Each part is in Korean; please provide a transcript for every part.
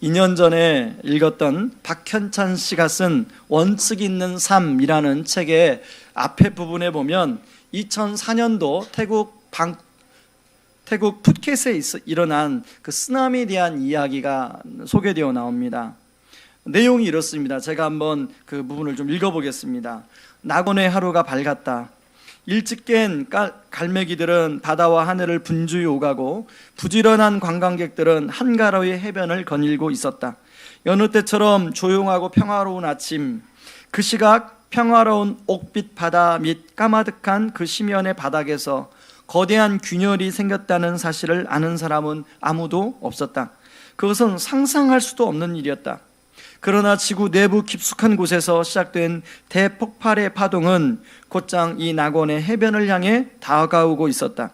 2년 전에 읽었던 박현찬 씨가 쓴 원칙 있는 삶이라는 책의 앞에 부분에 보면 2004년도 태국 푸켓에 일어난 그 쓰나미에 대한 이야기가 소개되어 나옵니다. 내용이 이렇습니다. 제가 한번 그 부분을 좀 읽어보겠습니다. 낙원의 하루가 밝았다. 일찍 깬 갈매기들은 바다와 하늘을 분주히 오가고 부지런한 관광객들은 한가로이 해변을 거닐고 있었다. 여느 때처럼 조용하고 평화로운 아침, 그 시각 평화로운 옥빛 바다 및 까마득한 그 심연의 바닥에서 거대한 균열이 생겼다는 사실을 아는 사람은 아무도 없었다. 그것은 상상할 수도 없는 일이었다. 그러나 지구 내부 깊숙한 곳에서 시작된 대폭발의 파동은 곧장 이 낙원의 해변을 향해 다가오고 있었다.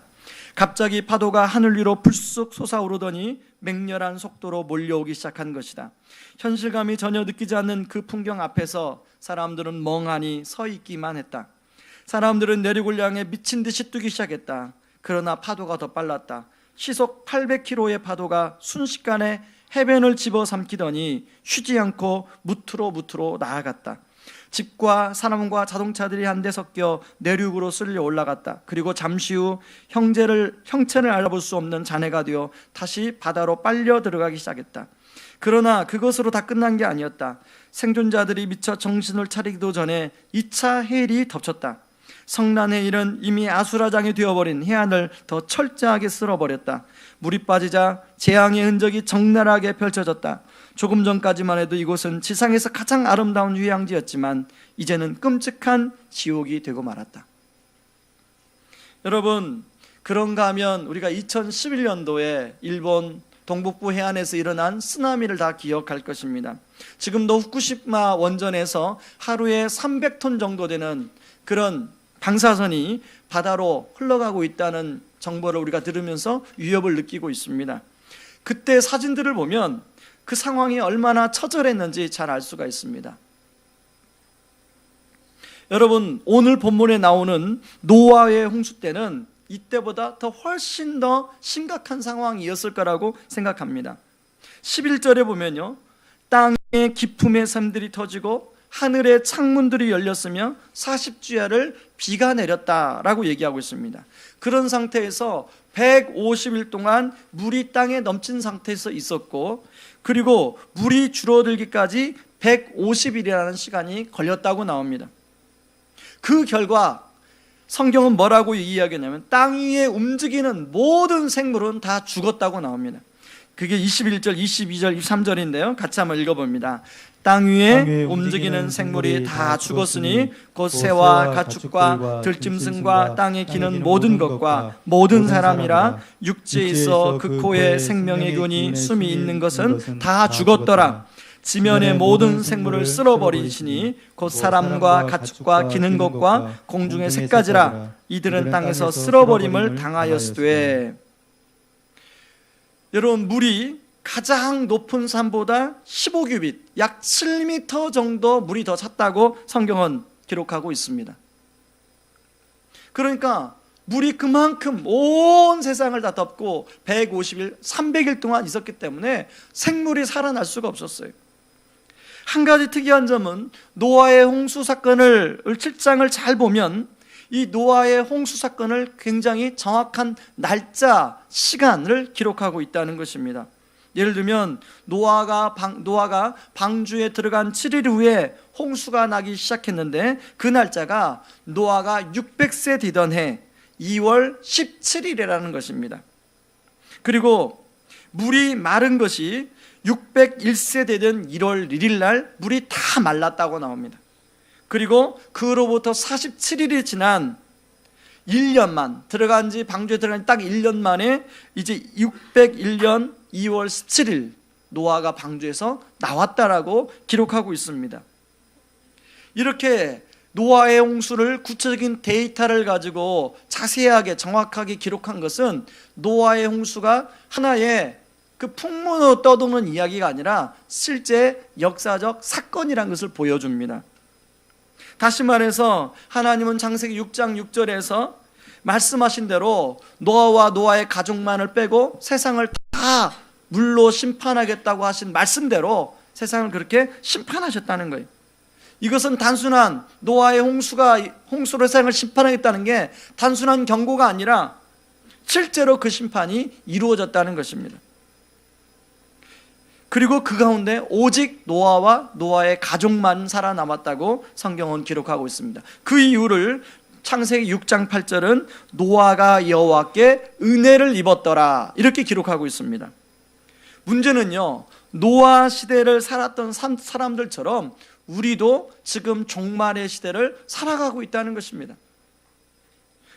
갑자기 파도가 하늘 위로 불쑥 솟아오르더니 맹렬한 속도로 몰려오기 시작한 것이다. 현실감이 전혀 느끼지 않는 그 풍경 앞에서 사람들은 멍하니 서 있기만 했다. 사람들은 내륙을 향해 미친 듯이 뛰기 시작했다. 그러나 파도가 더 빨랐다. 시속 800km의 파도가 순식간에 해변을 집어삼키더니 쉬지 않고 무트로 나아갔다. 집과 사람과 자동차들이 한데 섞여 내륙으로 쓸려 올라갔다. 그리고 잠시 후 형체를 알아볼 수 없는 잔해가 되어 다시 바다로 빨려 들어가기 시작했다. 그러나 그것으로 다 끝난 게 아니었다. 생존자들이 미처 정신을 차리기도 전에 2차 해일이 덮쳤다. 성난의 일은 이미 아수라장이 되어버린 해안을 더 철저하게 쓸어버렸다. 물이 빠지자 재앙의 흔적이 적나라하게 펼쳐졌다. 조금 전까지만 해도 이곳은 지상에서 가장 아름다운 휴양지였지만 이제는 끔찍한 지옥이 되고 말았다. 여러분, 그런가 하면 우리가 2011년도에 일본 동북부 해안에서 일어난 쓰나미를 다 기억할 것입니다. 지금도 후쿠시마 원전에서 하루에 300톤 정도 되는 그런 방사선이 바다로 흘러가고 있다는 정보를 우리가 들으면서 위협을 느끼고 있습니다. 그때 사진들을 보면 그 상황이 얼마나 처절했는지 잘 알 수가 있습니다. 여러분, 오늘 본문에 나오는 노아의 홍수 때는 이때보다 더 훨씬 더 심각한 상황이었을 거라고 생각합니다. 11절에 보면요, 땅의 기품의 샘들이 터지고 하늘의 창문들이 열렸으며 40주야를 비가 내렸다라고 얘기하고 있습니다. 그런 상태에서 150일 동안 물이 땅에 넘친 상태에서 있었고, 그리고 물이 줄어들기까지 150일이라는 시간이 걸렸다고 나옵니다. 그 결과 성경은 뭐라고 이야기하냐면 땅 위에 움직이는 모든 생물은 다 죽었다고 나옵니다. 그게 21절, 22절, 23절인데요. 같이 한번 읽어봅니다. 땅 위에 움직이는 생물이 다 죽었으니 곧 새와 가축과 들짐승과 땅에 기는 모든 것과 모든 사람이라 육지에 있어 그 코에 생명의 근이 숨이 있는 것은 다 죽었더라. 지면의 모든 생물을 쓸어버리시니 곧 사람과 가축과 기는 것과 공중의 새까지라. 이들은 땅에서 쓸어버림을 당하였으되. 여러분, 물이 가장 높은 산보다 15규빗, 약 7m 정도 물이 더 찼다고 성경은 기록하고 있습니다. 그러니까 물이 그만큼 온 세상을 다 덮고 150일, 300일 동안 있었기 때문에 생물이 살아날 수가 없었어요. 한 가지 특이한 점은 노아의 홍수 사건을 7장을 잘 보면 이 노아의 홍수 사건을 굉장히 정확한 날짜, 시간을 기록하고 있다는 것입니다. 예를 들면 노아가 방주에 들어간 7일 후에 홍수가 나기 시작했는데 그 날짜가 노아가 600세 되던 해 2월 17일이라는 것입니다. 그리고 물이 마른 것이 601세 되던 1월 1일 날 물이 다 말랐다고 나옵니다. 그리고 그로부터 47일이 지난 1년만 방주에 들어간 지 딱 1년 만에 이제 601년 2월 17일 노아가 방주에서 나왔다라고 기록하고 있습니다. 이렇게 노아의 홍수를 구체적인 데이터를 가지고 자세하게 정확하게 기록한 것은 노아의 홍수가 하나의 그 풍문으로 떠도는 이야기가 아니라 실제 역사적 사건이라는 것을 보여줍니다. 다시 말해서 하나님은 창세기 6장 6절에서 말씀하신 대로 노아와 노아의 가족만을 빼고 세상을 다 물로 심판하겠다고 하신 말씀대로 세상을 그렇게 심판하셨다는 거예요. 이것은 단순한 노아의 홍수로 세상을 심판하겠다는 게 단순한 경고가 아니라 실제로 그 심판이 이루어졌다는 것입니다. 그리고 그 가운데 오직 노아와 노아의 가족만 살아남았다고 성경은 기록하고 있습니다. 그 이유를 창세기 6장 8절은 노아가 여호와께 은혜를 입었더라 이렇게 기록하고 있습니다. 문제는요, 노아 시대를 살았던 사람들처럼 우리도 지금 종말의 시대를 살아가고 있다는 것입니다.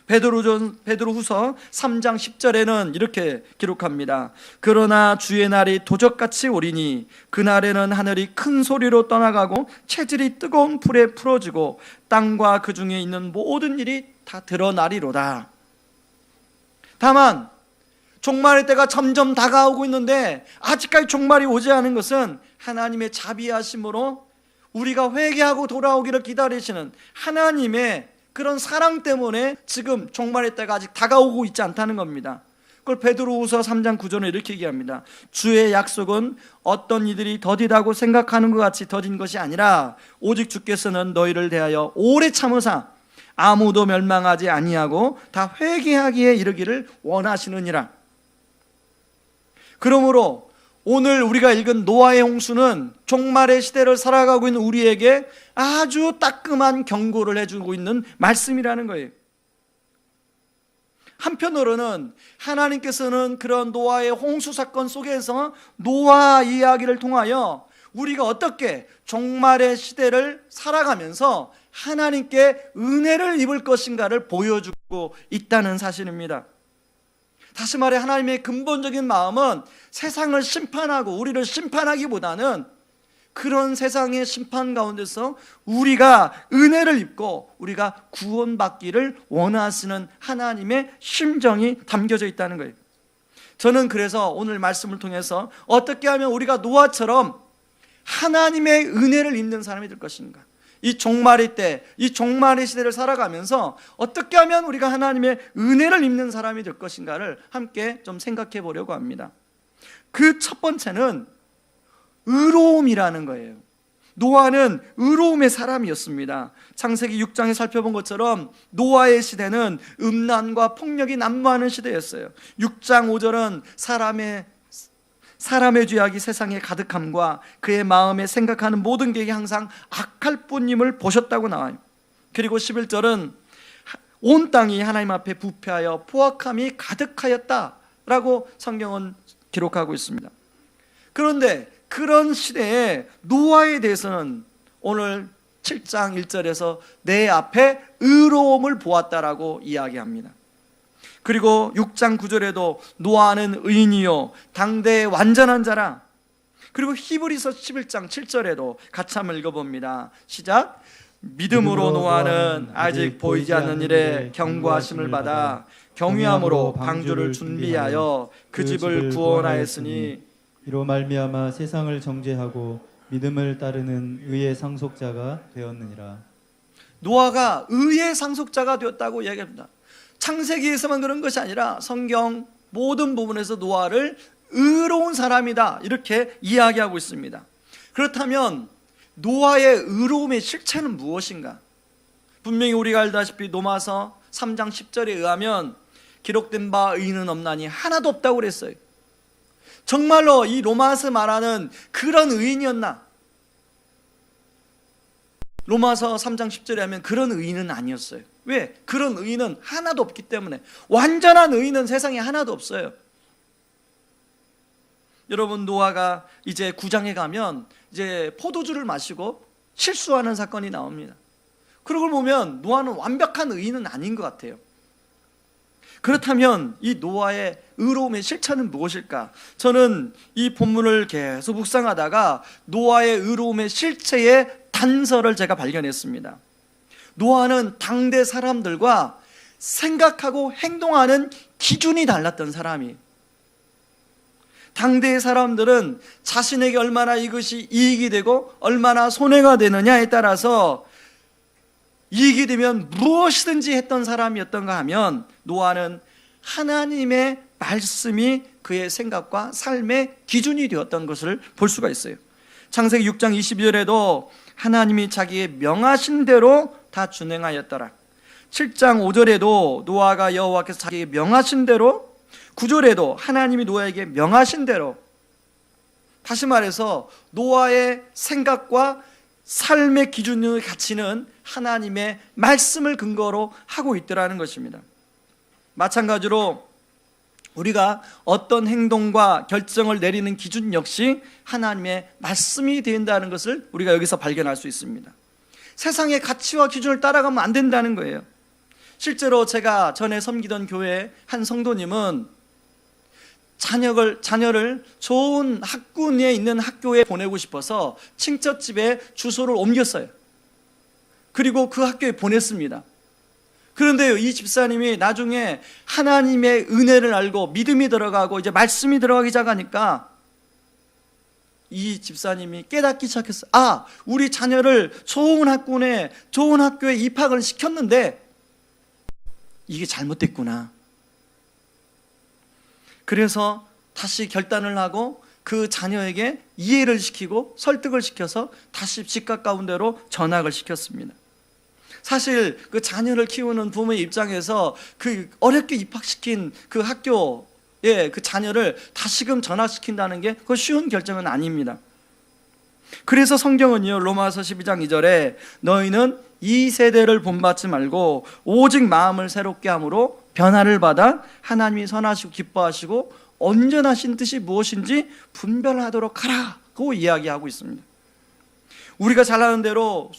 베드로후서 3장 10절에는 이렇게 기록합니다. 그러나 주의 날이 도적같이 오리니 그날에는 하늘이 큰 소리로 떠나가고 체질이 뜨거운 불에 풀어지고 땅과 그 중에 있는 모든 일이 다 드러나리로다. 다만 종말의 때가 점점 다가오고 있는데 아직까지 종말이 오지 않은 것은 하나님의 자비하심으로 우리가 회개하고 돌아오기를 기다리시는 하나님의 그런 사랑 때문에 지금 종말의 때가 아직 다가오고 있지 않다는 겁니다. 그걸 베드로후서 3장 9절에 이렇게 얘기합니다. 주의 약속은 어떤 이들이 더디다고 생각하는 것 같이 더딘 것이 아니라 오직 주께서는 너희를 대하여 오래 참으사 아무도 멸망하지 아니하고 다 회개하기에 이르기를 원하시느니라. 그러므로 오늘 우리가 읽은 노아의 홍수는 종말의 시대를 살아가고 있는 우리에게 아주 따끔한 경고를 해주고 있는 말씀이라는 거예요. 한편으로는 하나님께서는 그런 노아의 홍수 사건 속에서 노아 이야기를 통하여 우리가 어떻게 종말의 시대를 살아가면서 하나님께 은혜를 입을 것인가를 보여주고 있다는 사실입니다. 다시 말해 하나님의 근본적인 마음은 세상을 심판하고 우리를 심판하기보다는 그런 세상의 심판 가운데서 우리가 은혜를 입고 우리가 구원받기를 원하시는 하나님의 심정이 담겨져 있다는 거예요. 저는 그래서 오늘 말씀을 통해서 어떻게 하면 우리가 노아처럼 하나님의 은혜를 입는 사람이 될 것인가, 이 종말의 때, 이 종말의 시대를 살아가면서 어떻게 하면 우리가 하나님의 은혜를 입는 사람이 될 것인가를 함께 좀 생각해 보려고 합니다. 그 첫 번째는 의로움이라는 거예요. 노아는 의로움의 사람이었습니다. 창세기 6장에 살펴본 것처럼 노아의 시대는 음란과 폭력이 난무하는 시대였어요. 6장 5절은 사람의 죄악이 세상에 가득함과 그의 마음에 생각하는 모든 계획이 항상 악할 뿐임을 보셨다고 나와요. 그리고 11절은 온 땅이 하나님 앞에 부패하여 포악함이 가득하였다라고 성경은 기록하고 있습니다. 그런데 그런 시대에 노아에 대해서는 오늘 7장 1절에서 내 앞에 의로움을 보았다라고 이야기합니다. 그리고 6장 9절에도 노아는 의인이요 당대의 완전한 자라. 그리고 히브리서 11장 7절에도 같이 한번 읽어봅니다. 시작. 믿음으로 노아는 아직 보이지 않는 일에 경고하심을 받아 경유함으로 방주를 준비하여 그 집을 구원하였으니 이로 말미암아 세상을 정죄하고 믿음을 따르는 의의 상속자가 되었느니라. 노아가 의의 상속자가 되었다고 이야기합니다. 창세기에서만 그런 것이 아니라 성경 모든 부분에서 노아를 의로운 사람이다 이렇게 이야기하고 있습니다. 그렇다면 노아의 의로움의 실체는 무엇인가? 분명히 우리가 알다시피 로마서 3장 10절에 의하면 기록된 바 의인은 없나니 하나도 없다고 그랬어요. 정말로 이 로마서 말하는 그런 의인이었나? 로마서 3장 10절에 하면 그런 의인은 아니었어요. 왜? 그런 의인은 하나도 없기 때문에. 완전한 의인은 세상에 하나도 없어요. 여러분, 노아가 이제 9장에 가면 이제 포도주를 마시고 실수하는 사건이 나옵니다. 그런 걸 보면 노아는 완벽한 의인은 아닌 것 같아요. 그렇다면 이 노아의 의로움의 실체는 무엇일까? 저는 이 본문을 계속 묵상하다가 노아의 의로움의 실체의 단서를 제가 발견했습니다. 노아는 당대 사람들과 생각하고 행동하는 기준이 달랐던 사람이. 당대의 사람들은 자신에게 얼마나 이것이 이익이 되고 얼마나 손해가 되느냐에 따라서 이익이 되면 무엇이든지 했던 사람이었던가 하면 노아는 하나님의 말씀이 그의 생각과 삶의 기준이 되었던 것을 볼 수가 있어요. 창세기 6장 22절에도 하나님이 자기의 명하신 대로 다 준행하였더라. 7장 5절에도 노아가 여호와께서 자기의 명하신 대로, 9절에도 하나님이 노아에게 명하신 대로, 다시 말해서 노아의 생각과 삶의 기준의 가치는 하나님의 말씀을 근거로 하고 있더라는 것입니다. 마찬가지로 우리가 어떤 행동과 결정을 내리는 기준 역시 하나님의 말씀이 된다는 것을 우리가 여기서 발견할 수 있습니다. 세상의 가치와 기준을 따라가면 안 된다는 거예요. 실제로 제가 전에 섬기던 교회 한 성도님은 자녀를 좋은 학군에 있는 학교에 보내고 싶어서 친척집에 주소를 옮겼어요. 그리고 그 학교에 보냈습니다. 그런데요, 이 집사님이 나중에 하나님의 은혜를 알고 믿음이 들어가고 이제 말씀이 들어가기 시작하니까 이 집사님이 깨닫기 시작했어요. 아, 우리 자녀를 좋은 학군에, 좋은 학교에 입학을 시켰는데 이게 잘못됐구나. 그래서 다시 결단을 하고 그 자녀에게 이해를 시키고 설득을 시켜서 다시 집 가까운 데로 전학을 시켰습니다. 사실 그 자녀를 키우는 부모의 입장에서 그 어렵게 입학시킨 그 학교에 그 자녀를 다시금 전학시킨다는 게 그 쉬운 결정은 아닙니다. 그래서 성경은요, 로마서 12장 2절에 너희는 이 세대를 본받지 말고 오직 마음을 새롭게 함으로 변화를 받아 하나님이 선하시고 기뻐하시고 온전하신 뜻이 무엇인지 분별하도록 하라고 이야기하고 있습니다. 우리가 잘 아는 대로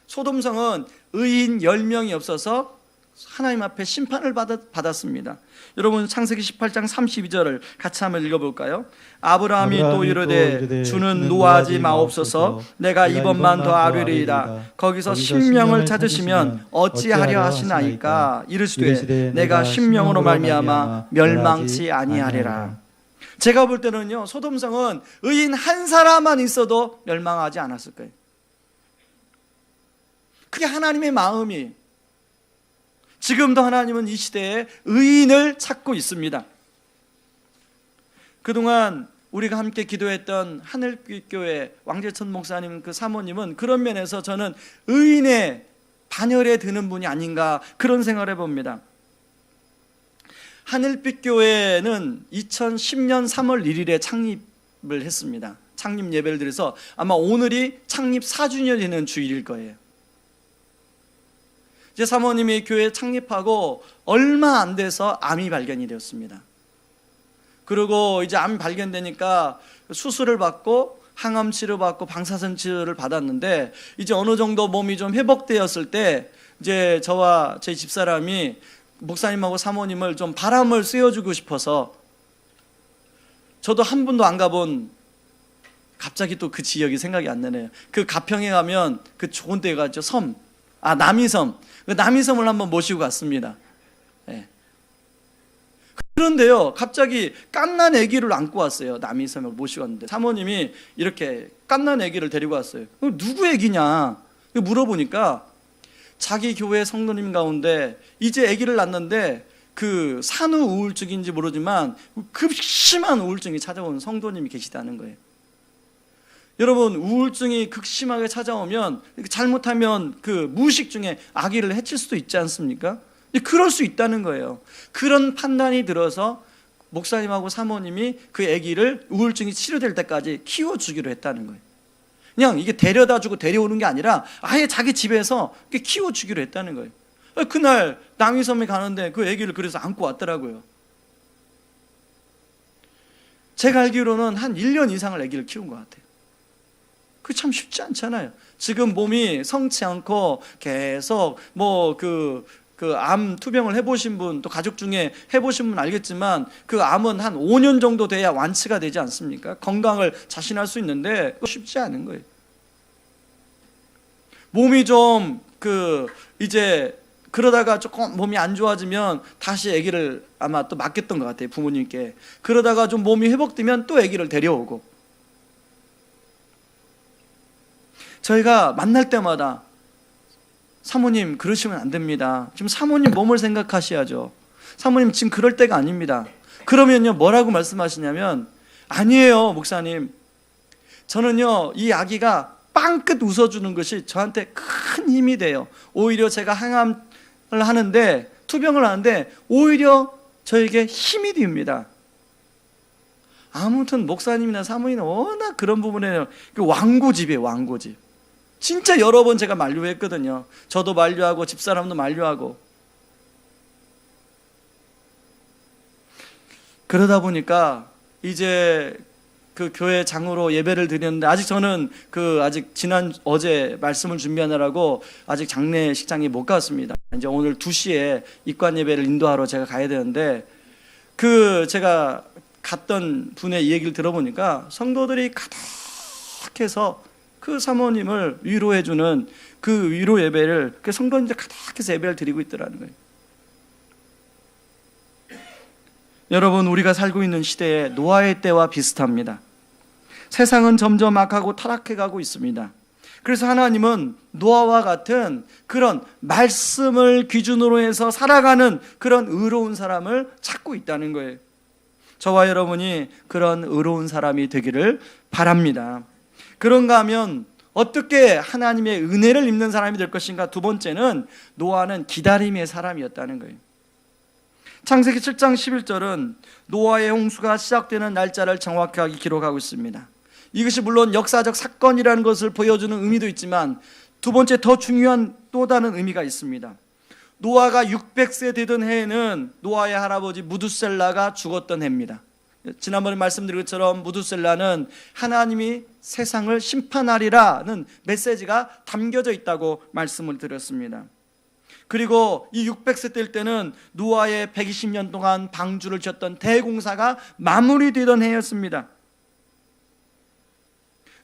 소돔성은 의인 10명이 없어서 하나님 앞에 심판을 받았습니다. 여러분 창세기 18장 32절을 같이 한번 읽어볼까요? 아브라함이 또 이르되 주는 노하지 마옵소서 내가 이번만 더 아뢰리이다. 거기서 심령을 찾으시면 어찌하려 하시나이까. 이르시되 내가 심령으로 말미암아 멸망치 아니하리라. 제가 볼 때는요, 소돔성은 의인 한 사람만 있어도 멸망하지 않았을 거예요. 그게 하나님의 마음이. 지금도 하나님은 이 시대에 의인을 찾고 있습니다. 그동안 우리가 함께 기도했던 하늘빛교회 왕재천 목사님 그 사모님은 그런 면에서 저는 의인의 반열에 드는 분이 아닌가 그런 생각을 해봅니다. 하늘빛교회는 2010년 3월 1일에 창립을 했습니다. 창립 예배를 드려서 아마 오늘이 창립 4주년이 되는 주일일 거예요. 제 사모님이 교회 창립하고 얼마 안 돼서 암이 발견이 되었습니다. 그리고 이제 암이 발견되니까 수술을 받고 항암 치료 받고 방사선 치료를 받았는데 이제 어느 정도 몸이 좀 회복되었을 때 이제 저와 제 집사람이 목사님하고 사모님을 좀 바람을 쐬어주고 싶어서 저도 한 번도 안 가본 갑자기 또 그 지역이 생각이 안 나네요. 그 가평에 가면 그 좋은 데가 있죠. 남이섬. 그 남이섬을 한번 모시고 갔습니다. 네. 그런데요, 갑자기 갓난 아기를 안고 왔어요. 남이섬을 모시고 왔는데 사모님이 이렇게 갓난 아기를 데리고 왔어요. 누구 아기냐 물어보니까 자기 교회 성도님 가운데 이제 아기를 낳는데 그 산후 우울증인지 모르지만 극심한 우울증이 찾아온 성도님이 계시다는 거예요. 여러분, 우울증이 극심하게 찾아오면 잘못하면 그 무의식 중에 아기를 해칠 수도 있지 않습니까? 그럴 수 있다는 거예요. 그런 판단이 들어서 목사님하고 사모님이 그 아기를 우울증이 치료될 때까지 키워주기로 했다는 거예요. 그냥 이게 데려다 주고 데려오는 게 아니라 아예 자기 집에서 키워주기로 했다는 거예요. 그날 남이섬에 가는데 그 아기를 그래서 안고 왔더라고요. 제가 알기로는 한 1년 이상을 아기를 키운 것 같아요. 그게 참 쉽지 않잖아요. 지금 몸이 성치 않고 계속 암 투병을 해보신 분, 또 가족 중에 해보신 분 알겠지만 그 암은 한 5년 정도 돼야 완치가 되지 않습니까? 건강을 자신할 수 있는데 쉽지 않은 거예요. 몸이 좀 이제 그러다가 조금 몸이 안 좋아지면 다시 아기를 아마 또 맡겼던 것 같아요, 부모님께. 그러다가 좀 몸이 회복되면 또 아기를 데려오고. 저희가 만날 때마다 사모님 그러시면 안 됩니다. 지금 사모님 몸을 생각하셔야죠. 사모님 지금 그럴 때가 아닙니다. 그러면요 뭐라고 말씀하시냐면, 아니에요 목사님, 저는요 이 아기가 빵긋 웃어주는 것이 저한테 큰 힘이 돼요. 오히려 제가 항암을 하는데, 투병을 하는데 오히려 저에게 힘이 됩니다. 아무튼 목사님이나 사모님은 워낙 그런 부분에 완고집이에요. 완고집. 진짜 여러 번 제가 만류했거든요. 저도 만류하고 집사람도 만류하고. 그러다 보니까 이제 그 교회 장으로 예배를 드렸는데, 아직 저는 아직 어제 말씀을 준비하느라고 아직 장례식장에 못 갔습니다. 이제 오늘 2시에 입관 예배를 인도하러 제가 가야 되는데, 제가 갔던 분의 얘기를 들어보니까 성도들이 가득해서 그 사모님을 위로해주는 그 위로 예배를, 그 성도님들 가득해서 예배를 드리고 있더라는 거예요. 여러분, 우리가 살고 있는 시대에 노아의 때와 비슷합니다. 세상은 점점 악하고 타락해 가고 있습니다. 그래서 하나님은 노아와 같은 그런 말씀을 기준으로 해서 살아가는 그런 의로운 사람을 찾고 있다는 거예요. 저와 여러분이 그런 의로운 사람이 되기를 바랍니다. 그런가 하면 어떻게 하나님의 은혜를 입는 사람이 될 것인가? 두 번째는 노아는 기다림의 사람이었다는 거예요. 창세기 7장 11절은 노아의 홍수가 시작되는 날짜를 정확하게 기록하고 있습니다. 이것이 물론 역사적 사건이라는 것을 보여주는 의미도 있지만, 두 번째 더 중요한 또 다른 의미가 있습니다. 노아가 600세 되던 해에는 노아의 할아버지 무두셀라가 죽었던 해입니다. 지난번에 말씀드린 것처럼 무두셀라는 하나님이 세상을 심판하리라는 메시지가 담겨져 있다고 말씀을 드렸습니다. 그리고 이 600세 될 때는 노아의 120년 동안 방주를 지었던 대공사가 마무리되던 해였습니다.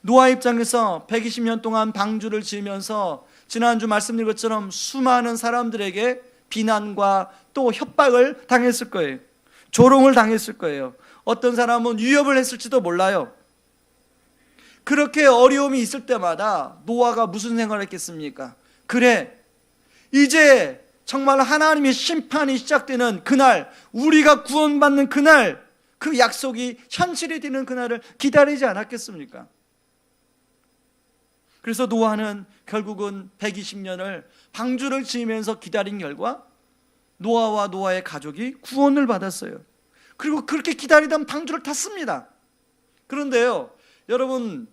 노아 입장에서 120년 동안 방주를 지으면서 지난주 말씀드린 것처럼 수많은 사람들에게 비난과 또 협박을 당했을 거예요. 조롱을 당했을 거예요. 어떤 사람은 위협을 했을지도 몰라요. 그렇게 어려움이 있을 때마다 노아가 무슨 생각을 했겠습니까? 그래, 이제 정말 하나님의 심판이 시작되는 그날, 우리가 구원받는 그날, 그 약속이 현실이 되는 그날을 기다리지 않았겠습니까? 그래서 노아는 결국은 120년을 방주를 지으면서 기다린 결과 노아와 노아의 가족이 구원을 받았어요. 그리고 그렇게 기다리던 방주를 탔습니다. 그런데요, 여러분,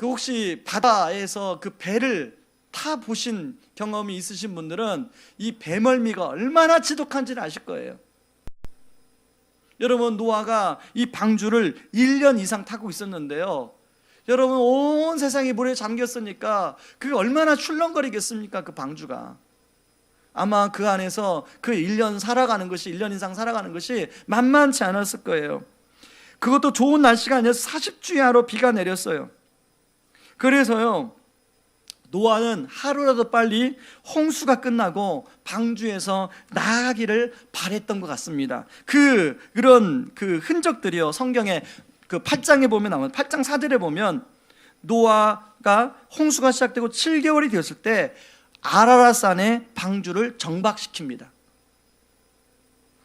혹시 바다에서 그 배를 타 보신 경험이 있으신 분들은 이 배멀미가 얼마나 지독한지는 아실 거예요. 여러분, 노아가 이 방주를 1년 이상 타고 있었는데요, 여러분, 온 세상이 물에 잠겼으니까 그게 얼마나 출렁거리겠습니까? 그 방주가. 아마 그 안에서 그 1년 살아가는 것이, 1년 이상 살아가는 것이 만만치 않았을 거예요. 그것도 좋은 날씨가 아니어서 40주야로 비가 내렸어요. 그래서요, 노아는 하루라도 빨리 홍수가 끝나고 방주에서 나가기를 바랬던 것 같습니다. 그런 흔적들이요, 성경에 8장에 보면 나오는 8장 4절에 보면 노아가 홍수가 시작되고 7개월이 되었을 때 아라랏산에 방주를 정박시킵니다.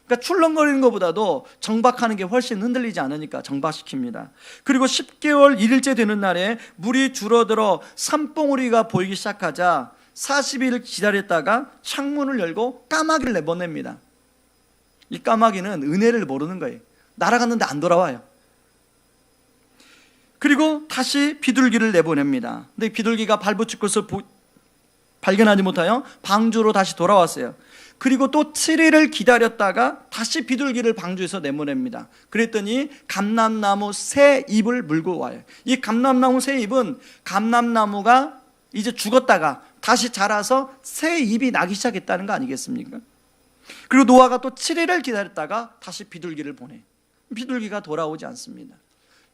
그러니까 출렁거리는 것보다도 정박하는 게 훨씬 흔들리지 않으니까 정박시킵니다. 그리고 10개월 1일째 되는 날에 물이 줄어들어 산봉우리가 보이기 시작하자 40일 기다렸다가 창문을 열고 까마귀를 내보냅니다. 이 까마귀는 은혜를 모르는 거예요. 날아갔는데 안 돌아와요. 그리고 다시 비둘기를 내보냅니다. 근데 비둘기가 발붙일 것을 발견하지 못하여 방주로 다시 돌아왔어요. 그리고 또 7일을 기다렸다가 다시 비둘기를 방주에서 내보냅니다. 그랬더니 감람나무 새 잎을 물고 와요. 이 감람나무 새 잎은 감람나무가 이제 죽었다가 다시 자라서 새 잎이 나기 시작했다는 거 아니겠습니까? 그리고 노아가 또 7일을 기다렸다가 다시 비둘기를 보내. 비둘기가 돌아오지 않습니다.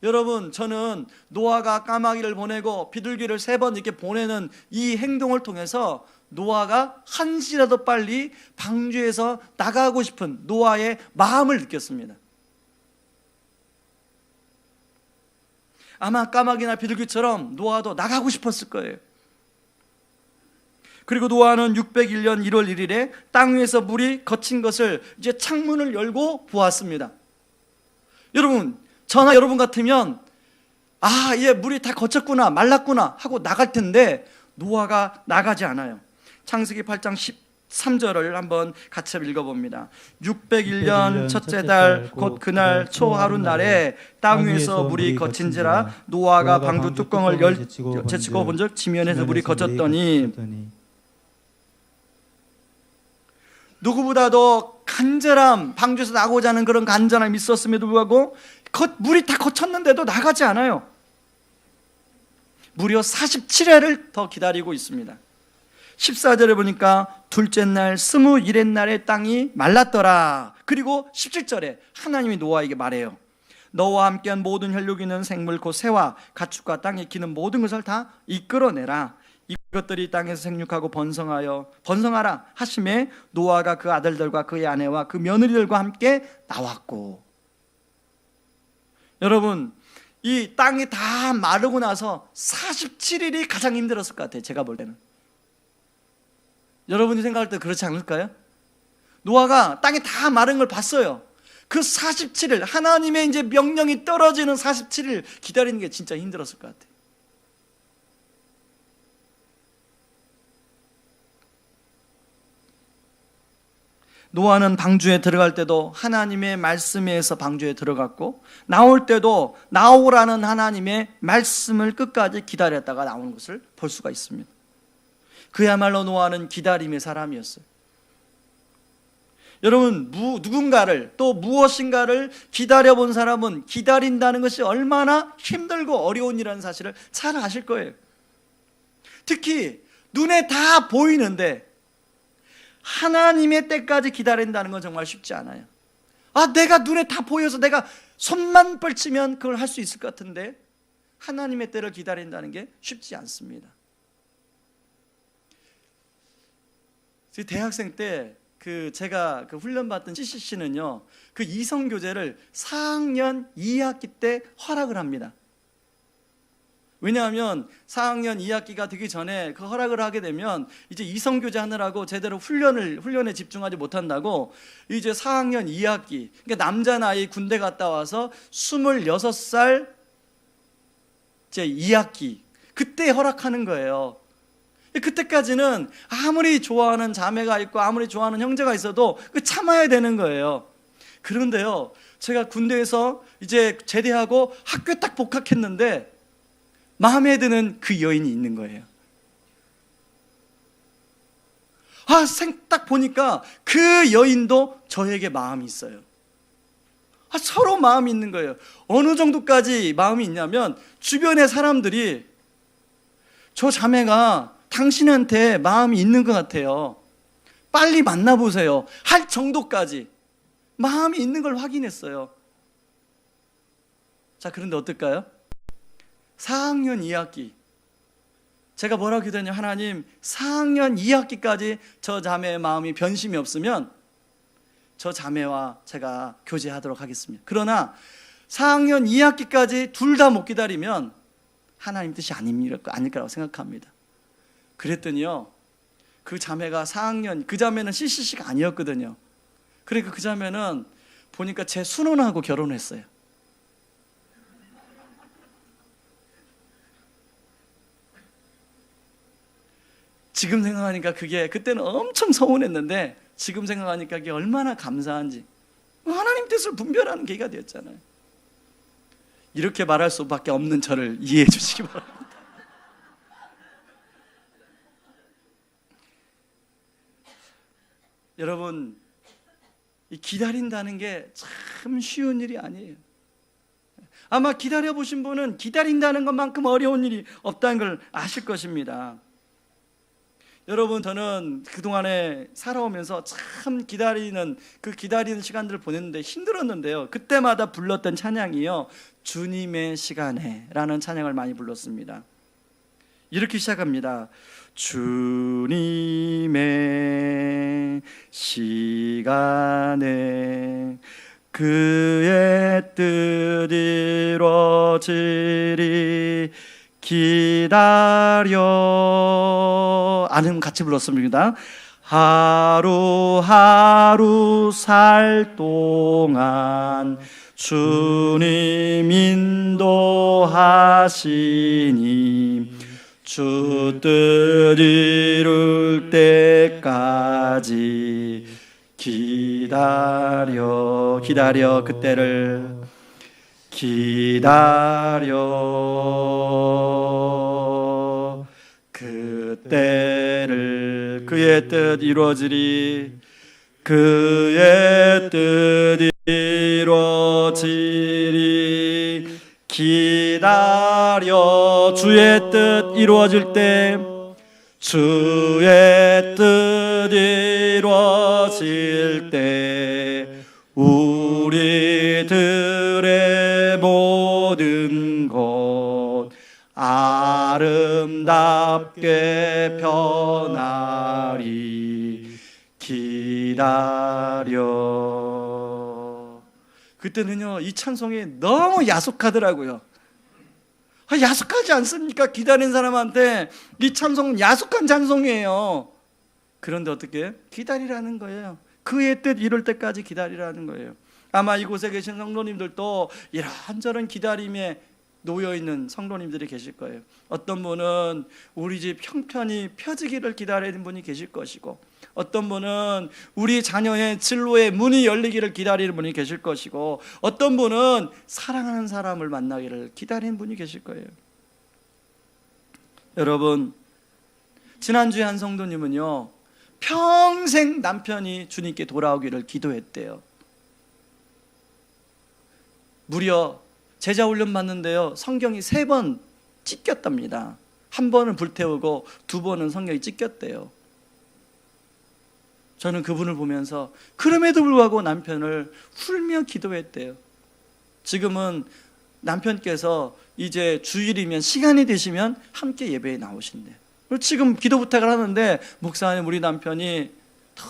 여러분, 저는 노아가 까마귀를 보내고 비둘기를 3번 이렇게 보내는 이 행동을 통해서 노아가 한시라도 빨리 방주에서 나가고 싶은 노아의 마음을 느꼈습니다. 아마 까마귀나 비둘기처럼 노아도 나가고 싶었을 거예요. 그리고 노아는 601년 1월 1일에 땅 위에서 물이 거친 것을 이제 창문을 열고 보았습니다. 여러분, 저나 여러분 같으면 물이 다 거쳤구나, 말랐구나 하고 나갈 텐데 노아가 나가지 않아요. 창세기 8장 13절을 한번 같이 읽어봅니다. 601년 첫째 달 곧 그날 초하룻 날에 땅 위에서 물이 거친지라 노아가 방주 뚜껑을 제치고 본즉 지면에서 물이 거쳤더니. 누구보다도 간절함, 방주에서 나고자 하는 그런 간절함이 있었음에도 불구하고 물이 다 거쳤는데도 나가지 않아요. 무려 47회를 더 기다리고 있습니다. 14절에 보니까 둘째 날 21의 날에 땅이 말랐더라. 그리고 17절에 하나님이 노아에게 말해요. 너와 함께한 모든 혈육 있는 생물 곧 새와 가축과 땅에 기는 모든 것을 다 이끌어내라. 이것들이 땅에서 생육하고 번성하라 하심에 노아가 그 아들들과 그의 아내와 그 며느리들과 함께 나왔고. 여러분, 이 땅이 다 마르고 나서 47일이 가장 힘들었을 것 같아요. 제가 볼 때는. 여러분이 생각할 때 그렇지 않을까요? 노아가 땅이 다 마른 걸 봤어요. 그 47일, 하나님의 이제 명령이 떨어지는 47일 기다리는 게 진짜 힘들었을 것 같아요. 노아는 방주에 들어갈 때도 하나님의 말씀에 의해서 방주에 들어갔고, 나올 때도 나오라는 하나님의 말씀을 끝까지 기다렸다가 나오는 것을 볼 수가 있습니다. 그야말로 노아는 기다림의 사람이었어요. 여러분, 누군가를 또 무엇인가를 기다려본 사람은 기다린다는 것이 얼마나 힘들고 어려운 일이라는 사실을 잘 아실 거예요. 특히 눈에 다 보이는데 하나님의 때까지 기다린다는 건 정말 쉽지 않아요. 내가 눈에 다 보여서 내가 손만 뻗치면 그걸 할 수 있을 것 같은데 하나님의 때를 기다린다는 게 쉽지 않습니다. 대학생 때 제가 훈련받던 CCC는요, 그 이성교제를 4학년 2학기 때 허락을 합니다. 왜냐하면 4학년 2학기가 되기 전에 그 허락을 하게 되면 이제 이성교제 하느라고 제대로 훈련에 집중하지 못한다고 이제 4학년 2학기, 그러니까 남자 나이 군대 갔다 와서 26살 제 2학기 그때 허락하는 거예요. 그때까지는 아무리 좋아하는 자매가 있고 아무리 좋아하는 형제가 있어도 참아야 되는 거예요. 그런데요, 제가 군대에서 이제 제대하고 학교에 딱 복학했는데 마음에 드는 그 여인이 있는 거예요. 딱 보니까 그 여인도 저에게 마음이 있어요. 서로 마음이 있는 거예요. 어느 정도까지 마음이 있냐면 주변의 사람들이 저 자매가 당신한테 마음이 있는 것 같아요. 빨리 만나보세요. 할 정도까지 마음이 있는 걸 확인했어요. 자, 그런데 어떨까요? 4학년 2학기 제가 뭐라고 기도했냐면, 하나님 4학년 2학기까지 저 자매의 마음이 변심이 없으면 저 자매와 제가 교제하도록 하겠습니다. 그러나 4학년 2학기까지 둘 다 못 기다리면 하나님 뜻이 아닐까라고 생각합니다. 그랬더니요, 그 자매가 4학년, 그 자매는 CCC가 아니었거든요. 그러니까 그 자매는 보니까 제 순원하고 결혼했어요. 지금 생각하니까 그때는 엄청 서운했는데 지금 생각하니까 그게 얼마나 감사한지. 하나님 뜻을 분별하는 계기가 되었잖아요. 이렇게 말할 수밖에 없는 저를 이해해 주시기 바랍니다. 여러분, 이 기다린다는 게 참 쉬운 일이 아니에요. 아마 기다려보신 분은 기다린다는 것만큼 어려운 일이 없다는 걸 아실 것입니다. 여러분, 저는 그동안에 살아오면서 참 기다리는 시간들을 보냈는데 힘들었는데요, 그때마다 불렀던 찬양이요, 주님의 시간에 라는 찬양을 많이 불렀습니다. 이렇게 시작합니다. 주님의 시간에 그의 뜻 이루어지리, 기다려. 아는 같이 불렀습니다. 하루하루 살 동안 주님 인도하시니 주 뜻 이룰 때까지 기다려 그때를 기다려 그때를 그의 뜻 이루어지리 그의 뜻 이루어지리 기다려 주의 뜻 이루어질 때 주의 뜻 이루어질 때 우리들의 모든 것 아름답게 변하리 기다려. 그때는요 이 찬송이 너무 야속하더라고요. 야속하지 않습니까? 기다린 사람한테 이 찬송은 야속한 찬송이에요. 그런데 어떻게? 기다리라는 거예요. 그의 뜻 이룰 때까지 기다리라는 거예요. 아마 이곳에 계신 성도님들도 이런저런 기다림에 놓여있는 성도님들이 계실 거예요. 어떤 분은 우리 집 형편이 펴지기를 기다리는 분이 계실 것이고, 어떤 분은 우리 자녀의 진로의 문이 열리기를 기다리는 분이 계실 것이고, 어떤 분은 사랑하는 사람을 만나기를 기다리는 분이 계실 거예요. 여러분, 지난주에 한 성도님은요 평생 남편이 주님께 돌아오기를 기도했대요. 무려 제자 훈련 받는데요 성경이 3번 찢겼답니다. 한 번은 불태우고 2번은 성경이 찢겼대요. 저는 그분을 보면서 그럼에도 불구하고 남편을 울며 기도했대요. 지금은 남편께서 이제 주일이면 시간이 되시면 함께 예배에 나오신대요. 지금 기도 부탁을 하는데, 목사님 우리 남편이 더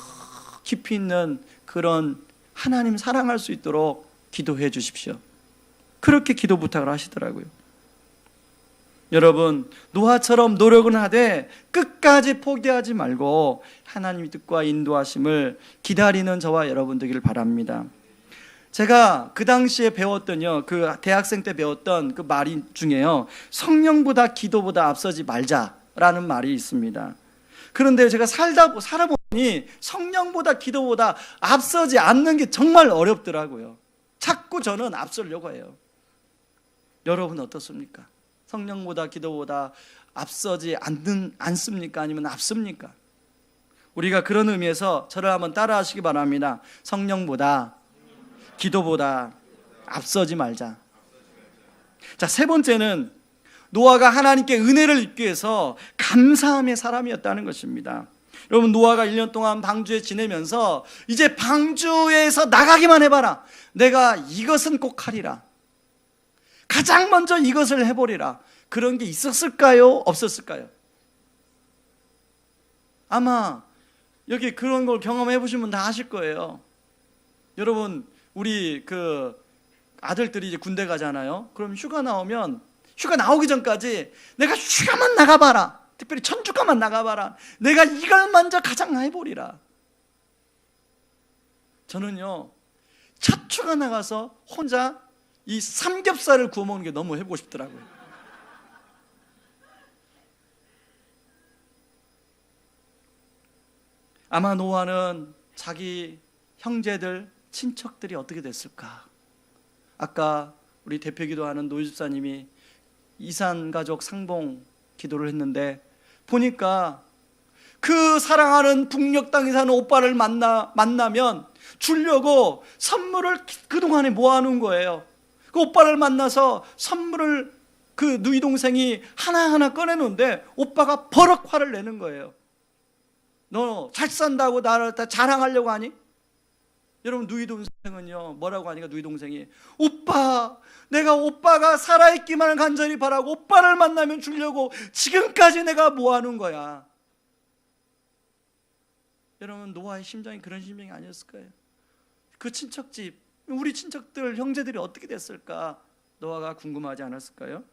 깊이 있는 그런 하나님 사랑할 수 있도록 기도해 주십시오. 그렇게 기도 부탁을 하시더라고요. 여러분, 노아처럼 노력은 하되 끝까지 포기하지 말고 하나님의 뜻과 인도하심을 기다리는 저와 여러분 되기를 바랍니다. 제가 그 당시에 배웠던요, 그 대학생 때 배웠던 그 말이 중에요, 성령보다 기도보다 앞서지 말자라는 말이 있습니다. 그런데 제가 살아보니 성령보다 기도보다 앞서지 않는 게 정말 어렵더라고요. 자꾸 저는 앞서려고 해요. 여러분 어떻습니까? 성령보다 기도보다 앞서지 않습니까? 아니면 앞섭니까? 우리가 그런 의미에서 저를 한번 따라 하시기 바랍니다. 성령보다 기도보다 앞서지 말자. 자, 3번째는 노아가 하나님께 은혜를 입기 위해서 감사함의 사람이었다는 것입니다. 여러분, 노아가 1년 동안 방주에 지내면서 이제 방주에서 나가기만 해봐라, 내가 이것은 꼭 하리라, 가장 먼저 이것을 해보리라, 그런 게 있었을까요? 없었을까요? 아마 여기 그런 걸 경험해 보시면 다 아실 거예요. 여러분, 우리 그 아들들이 이제 군대 가잖아요. 그럼 휴가 나오면 휴가 나오기 전까지 내가 휴가만 나가봐라, 특별히 천주가만 나가봐라, 내가 이걸 먼저 가장 해보리라. 저는요 첫 휴가 나가서 혼자 이 삼겹살을 구워 먹는 게 너무 해보고 싶더라고요. 아마 노아는 자기 형제들, 친척들이 어떻게 됐을까? 아까 우리 대표 기도하는 노유 집사님이 이산 가족 상봉 기도를 했는데, 보니까 그 사랑하는 북녘 땅에 사는 오빠를 만나면 주려고 선물을 그동안에 모아놓은 거예요. 그 오빠를 만나서 선물을 그 누이 동생이 하나하나 꺼내놓는데 오빠가 버럭 화를 내는 거예요. 너 잘 산다고 나를 다 자랑하려고 하니? 여러분, 누이 동생은요 뭐라고 하니까, 누이 동생이 오빠, 내가 오빠가 살아있기만을 간절히 바라고 오빠를 만나면 주려고 지금까지 내가 모아놓은 거야. 여러분, 노아의 심정이 그런 심정이 아니었을 거예요. 그 친척집, 우리 친척들, 형제들이 어떻게 됐을까? 노아가 궁금하지 않았을까요?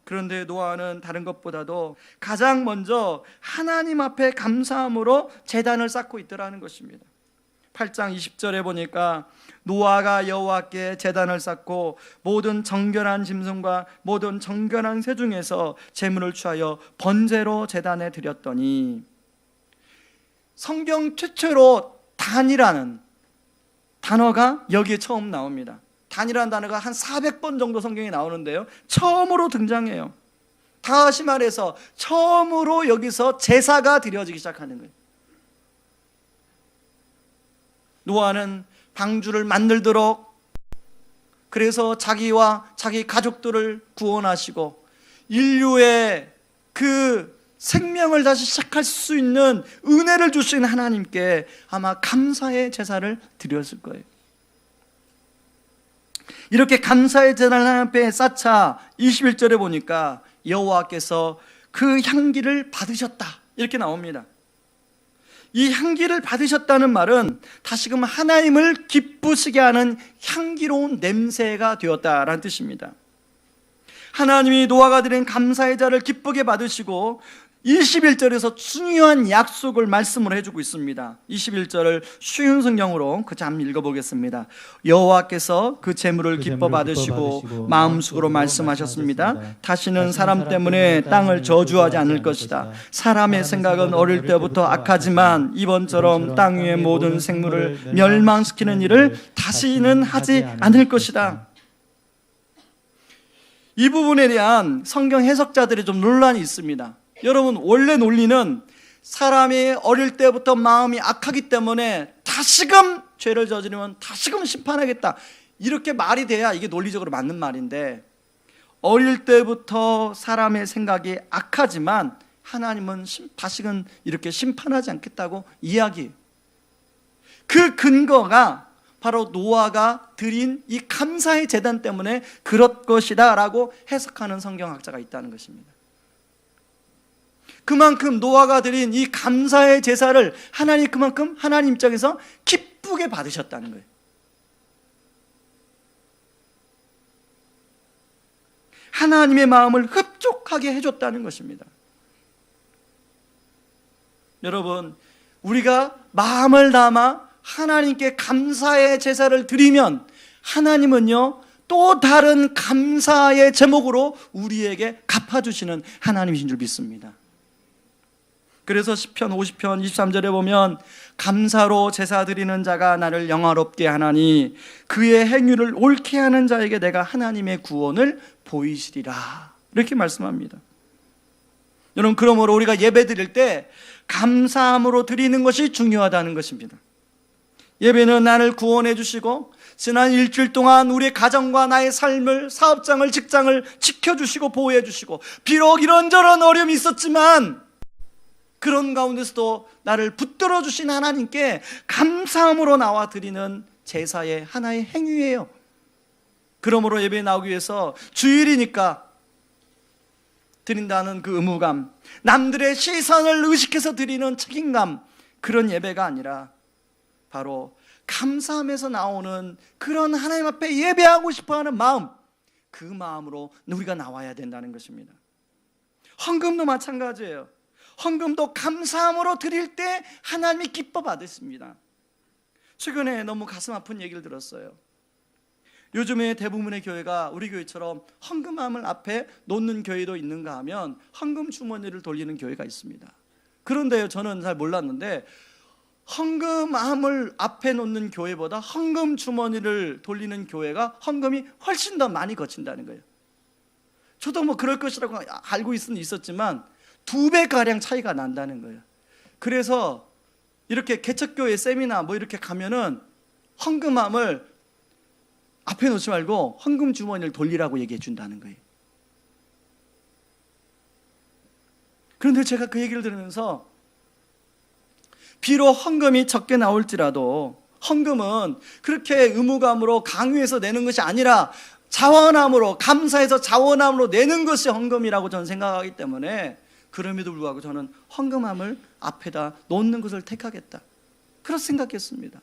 그런데 노아는 다른 것보다도 가장 먼저 하나님 앞에 감사함으로 제단을 쌓고 있더라는 것입니다. 8장 20절에 보니까 노아가 여호와께 제단을 쌓고 모든 정결한 짐승과 모든 정결한 새 중에서 제물을 취하여 번제로 제단에 드렸더니, 성경 최초로 단이라는 단어가 여기에 처음 나옵니다. 단이라는 단어가 한 400번 정도 성경에 나오는데요, 처음으로 등장해요. 다시 말해서 처음으로 여기서 제사가 드려지기 시작하는 거예요. 노아는 방주를 만들도록, 그래서 자기와 자기 가족들을 구원하시고 인류의 그 생명을 다시 시작할 수 있는 은혜를 주신 하나님께 아마 감사의 제사를 드렸을 거예요. 이렇게 감사의 제단을 하나님 앞에 쌓자 21절에 보니까 여호와께서 그 향기를 받으셨다 이렇게 나옵니다. 이 향기를 받으셨다는 말은 다시금 하나님을 기쁘시게 하는 향기로운 냄새가 되었다라는 뜻입니다. 하나님이 노아가 드린 감사의 자를 기쁘게 받으시고 21절에서 중요한 약속을 말씀을 해주고 있습니다. 21절을 쉬운 성경으로 그 잠 읽어보겠습니다. 여호와께서 그 제물을 기뻐 받으시고 마음속으로 말씀하셨습니다. 다시는 사람 때문에 땅을 저주하지 않을 것이다. 사람의 생각은 어릴 때부터 악하지만 이번처럼 땅 위의 모든 생물을 멸망시키는 일을 다시는 하지 않을 것이다. 이 부분에 대한 성경 해석자들의 좀 논란이 있습니다. 여러분, 원래 논리는 사람이 어릴 때부터 마음이 악하기 때문에 다시금 죄를 저지르면 다시금 심판하겠다, 이렇게 말이 돼야 이게 논리적으로 맞는 말인데, 어릴 때부터 사람의 생각이 악하지만 하나님은 다시금 이렇게 심판하지 않겠다고 이야기해요. 그 근거가 바로 노아가 드린 이 감사의 제단 때문에 그럴 것이다 라고 해석하는 성경학자가 있다는 것입니다. 그만큼 노아가 드린 이 감사의 제사를 하나님 그만큼 하나님 입장에서 기쁘게 받으셨다는 거예요. 하나님의 마음을 흡족하게 해줬다는 것입니다. 여러분, 우리가 마음을 담아 하나님께 감사의 제사를 드리면 하나님은요 또 다른 감사의 제목으로 우리에게 갚아주시는 하나님이신 줄 믿습니다. 그래서 시편 50편 23절에 보면 감사로 제사 드리는 자가 나를 영화롭게 하나니 그의 행위를 옳게 하는 자에게 내가 하나님의 구원을 보이시리라, 이렇게 말씀합니다. 여러분, 그러므로 우리가 예배 드릴 때 감사함으로 드리는 것이 중요하다는 것입니다. 예배는 나를 구원해 주시고 지난 일주일 동안 우리의 가정과 나의 삶을, 사업장을, 직장을 지켜주시고 보호해 주시고, 비록 이런저런 어려움이 있었지만 그런 가운데서도 나를 붙들어 주신 하나님께 감사함으로 나와 드리는 제사의 하나의 행위예요. 그러므로 예배에 나오기 위해서 주일이니까 드린다는 그 의무감, 남들의 시선을 의식해서 드리는 책임감, 그런 예배가 아니라 바로 감사함에서 나오는 그런 하나님 앞에 예배하고 싶어하는 마음, 그 마음으로 우리가 나와야 된다는 것입니다. 헌금도 마찬가지예요. 헌금도 감사함으로 드릴 때 하나님이 기뻐 받으십니다. 최근에 너무 가슴 아픈 얘기를 들었어요. 요즘에 대부분의 교회가 우리 교회처럼 헌금함을 앞에 놓는 교회도 있는가 하면 헌금 주머니를 돌리는 교회가 있습니다. 그런데요, 저는 잘 몰랐는데 헌금함을 앞에 놓는 교회보다 헌금 주머니를 돌리는 교회가 헌금이 훨씬 더 많이 거친다는 거예요. 저도 뭐 그럴 것이라고 알고 있었지만 2배가량 차이가 난다는 거예요. 그래서 이렇게 개척교회 세미나 뭐 이렇게 가면은 헌금함을 앞에 놓지 말고 헌금 주머니를 돌리라고 얘기해 준다는 거예요. 그런데 제가 그 얘기를 들으면서 비록 헌금이 적게 나올지라도 헌금은 그렇게 의무감으로 강요해서 내는 것이 아니라 자원함으로, 감사해서 자원함으로 내는 것이 헌금이라고 저는 생각하기 때문에, 그럼에도 불구하고 저는 헌금함을 앞에다 놓는 것을 택하겠다, 그렇게 생각했습니다.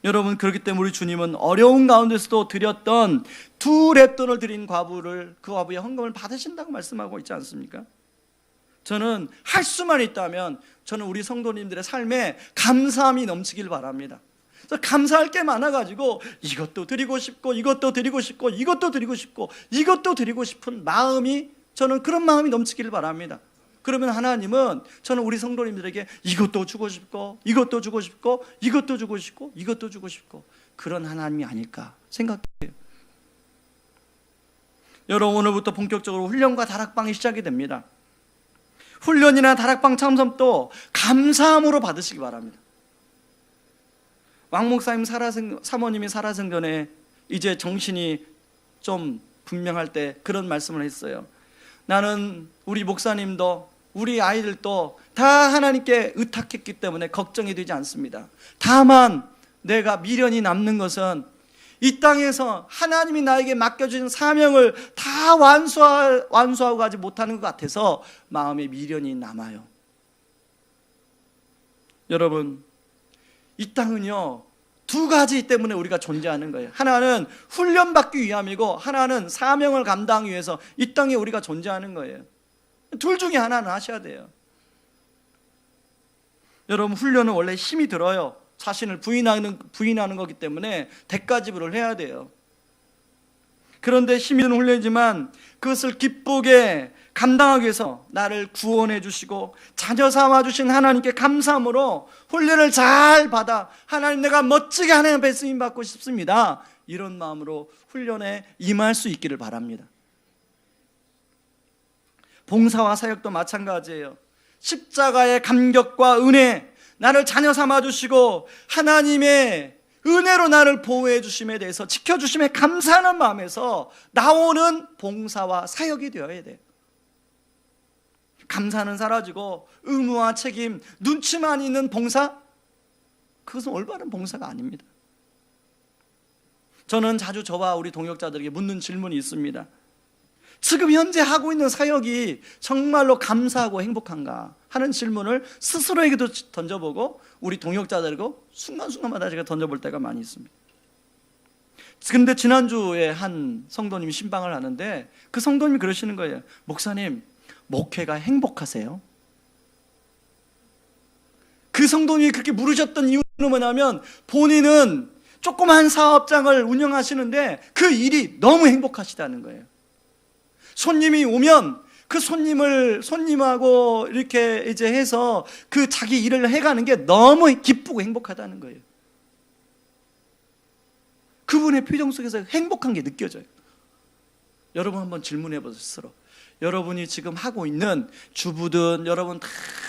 여러분, 그렇기 때문에 우리 주님은 어려운 가운데서도 드렸던 두 렙돈을 드린 과부를 그 과부의 헌금을 받으신다고 말씀하고 있지 않습니까? 저는 할 수만 있다면 저는 우리 성도님들의 삶에 감사함이 넘치길 바랍니다. 감사할 게 많아가지고 이것도 드리고 싶고 이것도 드리고 싶고 이것도 드리고 싶고 이것도 드리고 싶은 마음이, 저는 그런 마음이 넘치길 바랍니다. 그러면 하나님은 저는 우리 성도님들에게 이것도 주고 싶고 이것도 주고 싶고 이것도 주고 싶고 이것도 주고 싶고 그런 하나님이 아닐까 생각해요. 여러분, 오늘부터 본격적으로 훈련과 다락방이 시작이 됩니다. 훈련이나 다락방 참석도 감사함으로 받으시기 바랍니다. 왕 목사님 사모님이 살아생전에 이제 정신이 좀 분명할 때 그런 말씀을 했어요. 나는 우리 목사님도 우리 아이들도 다 하나님께 의탁했기 때문에 걱정이 되지 않습니다. 다만 내가 미련이 남는 것은 이 땅에서 하나님이 나에게 맡겨주신 사명을 다 완수하고 가지 못하는 것 같아서 마음에 미련이 남아요. 여러분, 이 땅은요, 두 가지 때문에 우리가 존재하는 거예요. 하나는 훈련받기 위함이고 하나는 사명을 감당하기 위해서 이 땅에 우리가 존재하는 거예요. 둘 중에 하나는 하셔야 돼요. 여러분, 훈련은 원래 힘이 들어요. 자신을 부인하는 거기 때문에 대가 지불을 해야 돼요. 그런데 힘이 드는 훈련이지만 그것을 기쁘게 감당하기 위해서 나를 구원해 주시고 자녀 삼아 주신 하나님께 감사함으로 훈련을 잘 받아 하나님, 내가 멋지게 하나님 앞에 쓰임 받고 싶습니다, 이런 마음으로 훈련에 임할 수 있기를 바랍니다. 봉사와 사역도 마찬가지예요. 십자가의 감격과 은혜, 나를 자녀 삼아 주시고 하나님의 은혜로 나를 보호해 주심에 대해서, 지켜주심에 감사하는 마음에서 나오는 봉사와 사역이 되어야 돼요. 감사는 사라지고 의무와 책임, 눈치만 있는 봉사, 그것은 올바른 봉사가 아닙니다. 저는 자주 저와 우리 동역자들에게 묻는 질문이 있습니다. 지금 현재 하고 있는 사역이 정말로 감사하고 행복한가 하는 질문을 스스로에게도 던져보고 우리 동역자들고 순간순간마다 제가 던져볼 때가 많이 있습니다. 그런데 지난주에 한 성도님이 신방을 하는데 그 성도님이 그러시는 거예요. 목사님, 목회가 행복하세요? 그 성도님이 그렇게 물으셨던 이유는 뭐냐면 본인은 조그만 사업장을 운영하시는데 그 일이 너무 행복하시다는 거예요. 손님이 오면 그 손님하고 이렇게 이제 해서 그 자기 일을 해가는 게 너무 기쁘고 행복하다는 거예요. 그분의 표정 속에서 행복한 게 느껴져요. 여러분 한번 질문해 보세요, 스스로. 여러분이 지금 하고 있는 주부든 여러분 다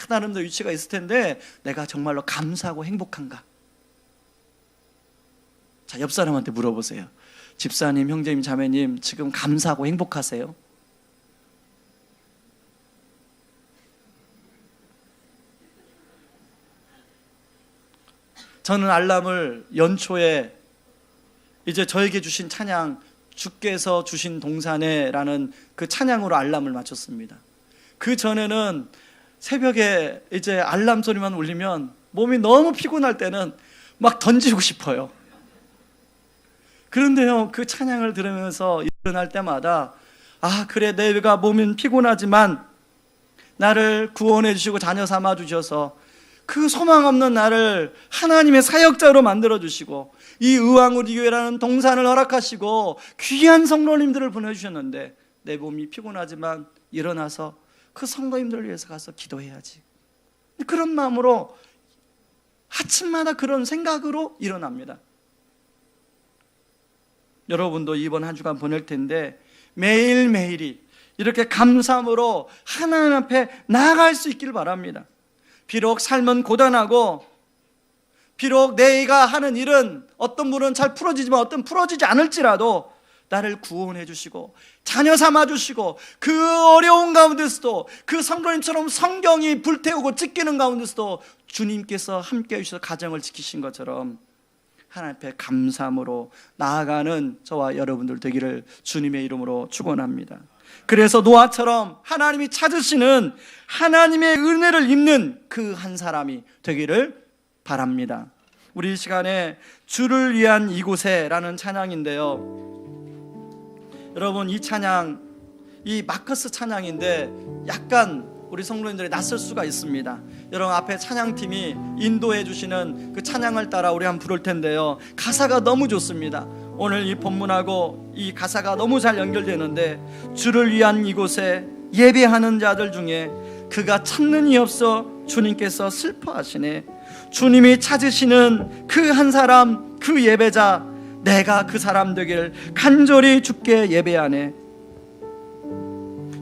나름대로 위치가 있을 텐데 내가 정말로 감사하고 행복한가? 자, 옆 사람한테 물어보세요. 집사님, 형제님, 자매님, 지금 감사하고 행복하세요? 저는 알람을 연초에 이제 저에게 주신 찬양, 주께서 주신 동산에라는 그 찬양으로 알람을 맞췄습니다. 그 전에는 새벽에 이제 알람 소리만 울리면 몸이 너무 피곤할 때는 막 던지고 싶어요. 그런데요, 그 찬양을 들으면서 일어날 때마다 아, 그래, 내가 몸은 피곤하지만 나를 구원해 주시고 자녀 삼아 주셔서 그 소망 없는 나를 하나님의 사역자로 만들어 주시고 이 의왕우리 교회라는 동산을 허락하시고 귀한 성도님들을 보내주셨는데 내 몸이 피곤하지만 일어나서 그 성도님들을 위해서 가서 기도해야지, 그런 마음으로 아침마다 그런 생각으로 일어납니다. 여러분도 이번 한 주간 보낼 텐데 매일매일이 이렇게 감사함으로 하나님 앞에 나아갈 수 있기를 바랍니다. 비록 삶은 고단하고 비록 내가 하는 일은 어떤 분은 잘 풀어지지만 어떤 풀어지지 않을지라도 나를 구원해 주시고 자녀 삼아 주시고 그 어려운 가운데서도 그 성도님처럼 성경이 불태우고 찢기는 가운데서도 주님께서 함께 해주셔서 가정을 지키신 것처럼 하나님 앞에 감사함으로 나아가는 저와 여러분들 되기를 주님의 이름으로 축원합니다. 그래서 노아처럼 하나님이 찾으시는 하나님의 은혜를 입는 그 한 사람이 되기를 바랍니다. 우리 이 시간에 주를 위한 이곳에 라는 찬양인데요, 여러분, 이 찬양, 이 마커스 찬양인데 약간 우리 성도님들이 낯설 수가 있습니다. 여러분, 앞에 찬양팀이 인도해 주시는 그 찬양을 따라 우리 한번 부를 텐데요, 가사가 너무 좋습니다. 오늘 이 본문하고 이 가사가 너무 잘 연결되는데, 주를 위한 이곳에 예배하는 자들 중에 그가 찾는 이 없어 주님께서 슬퍼하시네. 주님이 찾으시는 그 한 사람, 그 예배자, 내가 그 사람 되길 간절히 주께 예배하네.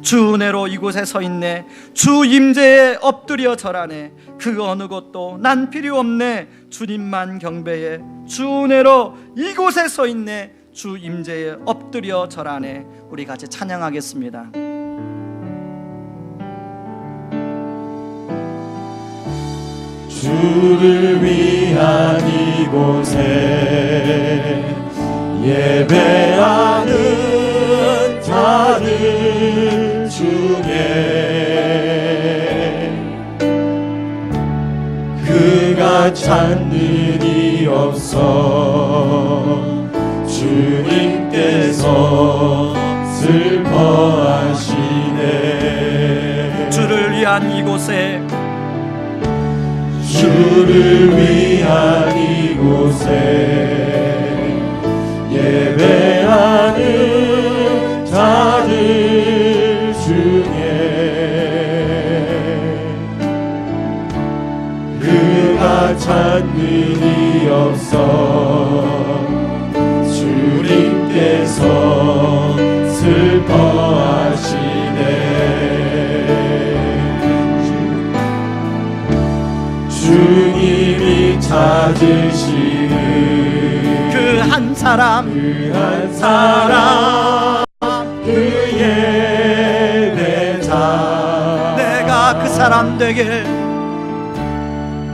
주 은혜로 이곳에 서 있네. 주 임재에 엎드려 절하네. 그 어느 것도 난 필요 없네. 주님만 경배해. 주 은혜로 이곳에 서 있네. 주 임재에 엎드려 절하네. 우리 같이 찬양하겠습니다. 주를 위한 이곳에 예배하는 자들 중에 그가 찾는 이 없어 주님께서 슬퍼하시네. 주를 위한 이곳에, 주를 위한 이곳에 예배하는 자들 중에 그가 찾는 이 없어 주님께서 슬퍼하시네. 주님이 찾으시는 그 한 사람, 그 한 사람, 그 예배자, 내가 그 사람 되길,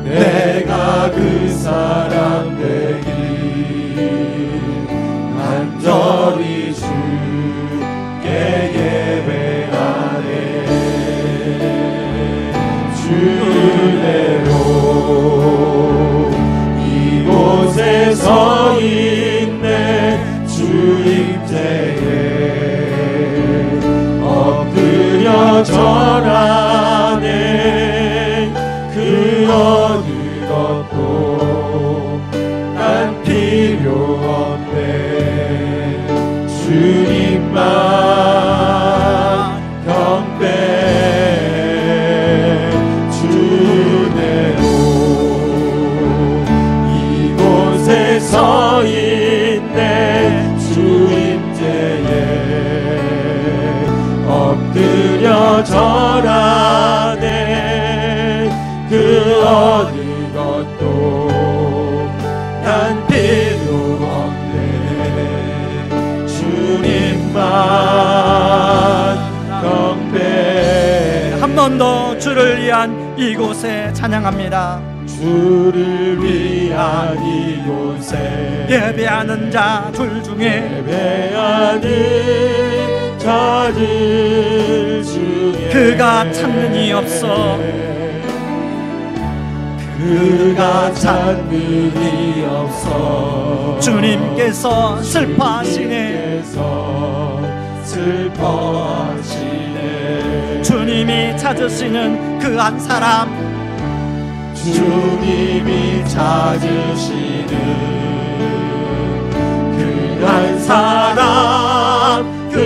내가 그 사람 되길 간절히 주께 예배하네. 주대로 이곳에 서 있네. 주 임재에 엎드려 절하네. 그 어느 것도 난 필요 없네. 주님만 경배해. 주대로 이곳에 서 있네. 주 임재에 엎드려 절하네. 그 어느 것도 난 필요 없네. 주님만 경배. 한 번 더 주를 위한 이곳에 찬양합니다. 주를 위한 이곳에 예배하는 자들 중에 예배하는 자들 중에 그가 찾는 이 없어, 그가 찾는 이 없어 주님께서 슬퍼하시네. 주님께서 슬퍼하시네. 주님이 찾으시는 그 한 사람, 주님이 찾으시는 그 한 사람, 그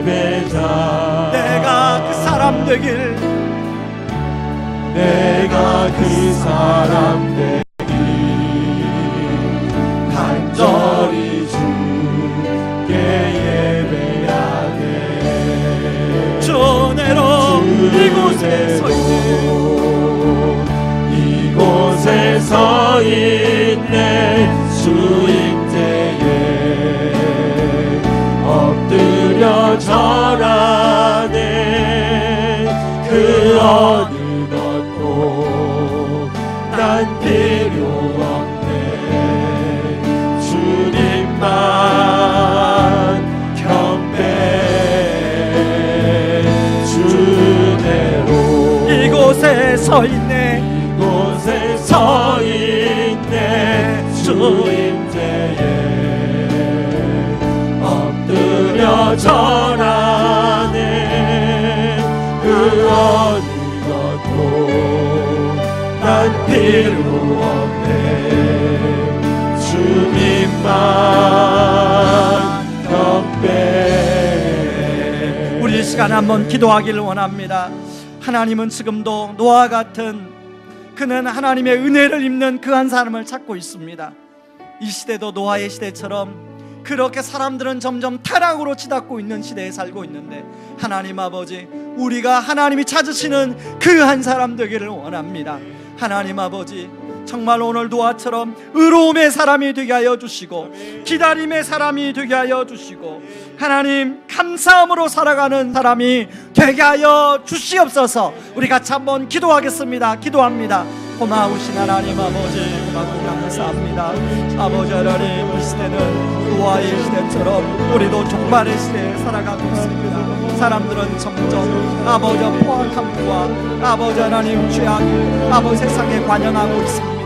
예배자, 내가 그 사람 되길, 내가 그 사람 되길 간절히 주께 예배하네. 주 은혜로 이곳에 서 있네. 이곳에 서 있네. 주 임재에 엎드려 절하네. 그 어느 것도 난 필요 절하네. 그 어느 것도 난 필요 없네. 주님만 경배. 우리 이 시간에 한번 기도하기를 원합니다. 하나님은 지금도 노아와 같은 그는 하나님의 은혜를 입는 그 한 사람을 찾고 있습니다. 이 시대도 노아의 시대처럼 그렇게 사람들은 점점 타락으로 치닫고 있는 시대에 살고 있는데, 하나님 아버지, 우리가 하나님이 찾으시는 그 한 사람 되기를 원합니다. 하나님 아버지, 정말 오늘 노아처럼 의로움의 사람이 되게 하여 주시고 기다림의 사람이 되게 하여 주시고 하나님 감사함으로 살아가는 사람이 되게 하여 주시옵소서. 우리 같이 한번 기도하겠습니다. 기도합니다. 고마우신 하나님 아버지, 고맙고 감사합니다. 아버지 하나님, 이 시대는 노아의 시대처럼 우리도 종말의 시대에 살아가고 있습니다. 사람들은 점점 아버지 포악함과 아버지 하나님 죄악을 아버지 세상에 관영하고 있습니다.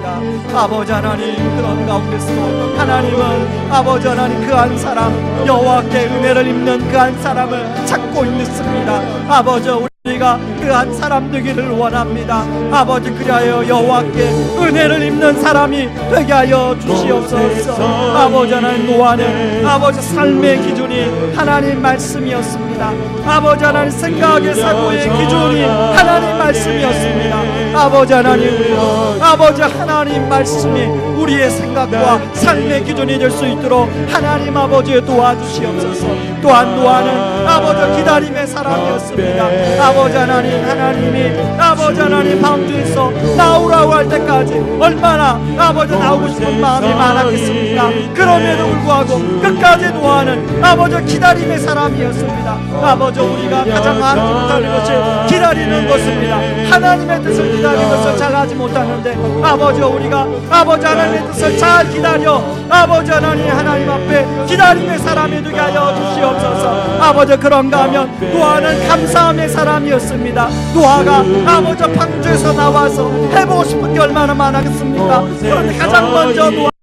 아버지 하나님, 그런 가운데서도 하나님은 아버지 하나님 그 한 사람, 여호와께 은혜를 입는 그 한 사람을 찾고 있습니다. 아버지, 우리가 그 한 사람 되기를 원합니다. 아버지, 그리하여 여호와께 은혜를 입는 사람이 되게 하여 주시옵소서. 아버지 하나님, 노아는 아버지 삶의 기준이 하나님 말씀이었습니다. 아버지 하나님, 생각의 사고의 기준이 하나님 말씀이었습니다. 아버지 하나님, 아버지 하나님 말씀이 우리의 생각과 삶의 기준이 될 수 있도록 하나님 아버지 도와주시옵소서. 또한 노아는 아버지 기다림의 사람이었습니다. 아버지 하나님, 하나님이 아버지 하나님 방주에서 나오라고 할 때까지 얼마나 아버지 나오고 싶은 마음이 많았겠습니까? 그럼에도 불구하고 끝까지 노아는 아버지 기다림의 사람이었습니다. 아버지, 우리가 가장 알지 못하는 것이 기다리는 것입니다. 하나님의 뜻을 기다리는 것을 잘 하지 못하는데, 아버지, 우리가 아버지 하나님의 뜻을 잘 기다려 아버지 하나님 앞에 기다림의 사람이 되게 하여 주시옵소서. 아버지, 그런가 하면 노아는 감사함의 사람이었습니다. 노아가 아버지 방주에서 나와서 해보고 싶은 게 얼마나 많았겠습니까? 그런데 가장 먼저 노아는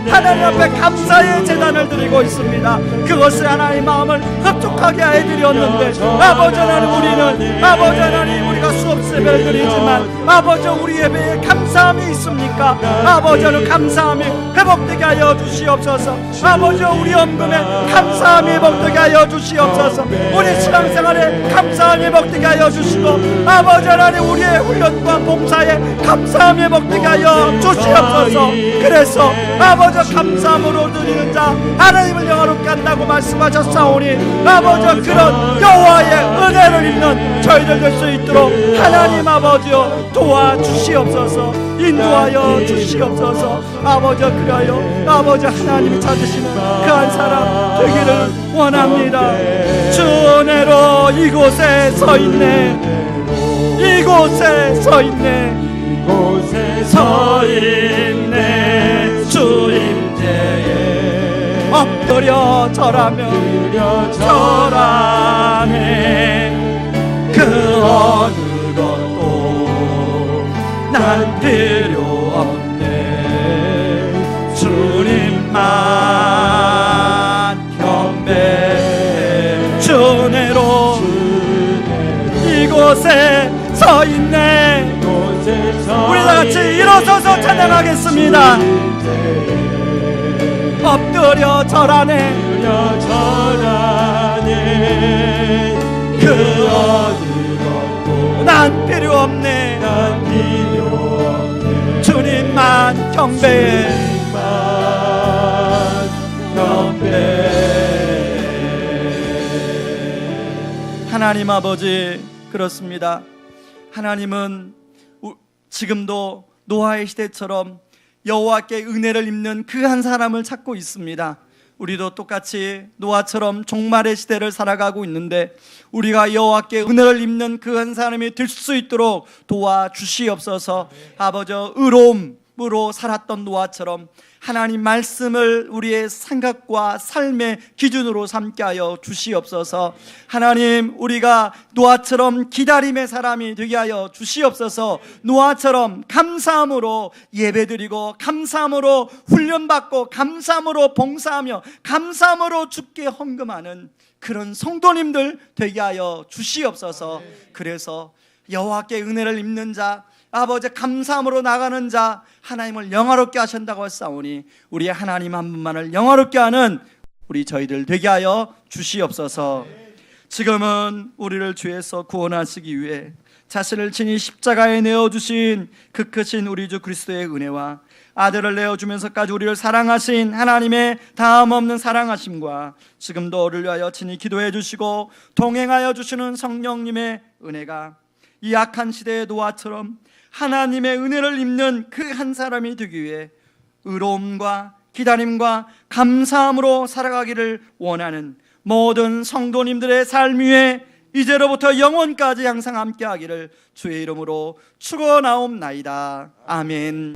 하나님 앞에 감사의 제단을 드리고 있습니다. 그것을 하나님 마음을 흡족하게 해드렸는데, 아버지 하나님, 우리는 아버지 하나님, 우리가 수업 예배를 드리지만 아버지, 우리 예배에 감사함이 있습니까? 아버지 하나님, 감사함이 회복되게 하여 주시옵소서. 아버지, 우리 헌금에 감사함이 회복되게 하여 주시옵소서. 우리 신앙생활에 감사함이 회복되게 하여 주시고, 아버지 하나님, 우리의 훈련과 봉사에 감사함이 회복되게 하여 주시옵소서. 그래서 아버지, 감사함으로 드리는 자 하나님을 영화롭게 한다고 말씀하셨사오니, 아버지, 그런 여호와의 은혜를 입는 저희들 될 수 있도록 하나님 아버지여 도와주시옵소서. 인도하여 주시옵소서. 아버지, 그리하여 아버지 하나님이 찾으시는 그 한 사람 되기를 원합니다. 주 은혜로 이곳에 서 있네, 이곳에 서 있네, 이곳에 서 있네. 주임제에 엎드려 절하며 절하네. 그 어느 것도 난 필요 없네. 주님만 경배. 주 은혜로 이곳에 서 있네. 우리 다 같이 일어서서 찬양하겠습니다. 엎드려 절하네. 그 어느 것도 난 필요 없네. 주님만 경배해. 하나님 아버지, 그렇습니다. 하나님은 지금도 노아의 시대처럼 여호와께 은혜를 입는 그 한 사람을 찾고 있습니다. 우리도 똑같이 노아처럼 종말의 시대를 살아가고 있는데, 우리가 여호와께 은혜를 입는 그 한 사람이 될 수 있도록 도와주시옵소서. 아버지, 의로움으로 살았던 노아처럼 하나님 말씀을 우리의 생각과 삶의 기준으로 삼게 하여 주시옵소서. 하나님, 우리가 노아처럼 기다림의 사람이 되게 하여 주시옵소서. 노아처럼 감사함으로 예배드리고, 감사함으로 훈련받고, 감사함으로 봉사하며, 감사함으로 주께 헌금하는 그런 성도님들 되게 하여 주시옵소서. 그래서 여호와께 은혜를 입는 자, 아버지 감사함으로 나가는 자, 하나님을 영화롭게 하신다고 했사오니 우리의 하나님 한 분만을 영화롭게 하는 우리 저희들 되게 하여 주시옵소서. 지금은 우리를 죄에서 구원하시기 위해 자신을 친히 십자가에 내어주신 그 크신 우리 주 그리스도의 은혜와 아들을 내어주면서까지 우리를 사랑하신 하나님의 다함없는 사랑하심과 지금도 우리를 위하여 친히 기도해 주시고 동행하여 주시는 성령님의 은혜가 이 악한 시대의 노아처럼 하나님의 은혜를 입는 그 한 사람이 되기 위해 의로움과 기다림과 감사함으로 살아가기를 원하는 모든 성도님들의 삶 위에 이제로부터 영원까지 항상 함께하기를 주의 이름으로 축원하옵나이다. 아멘.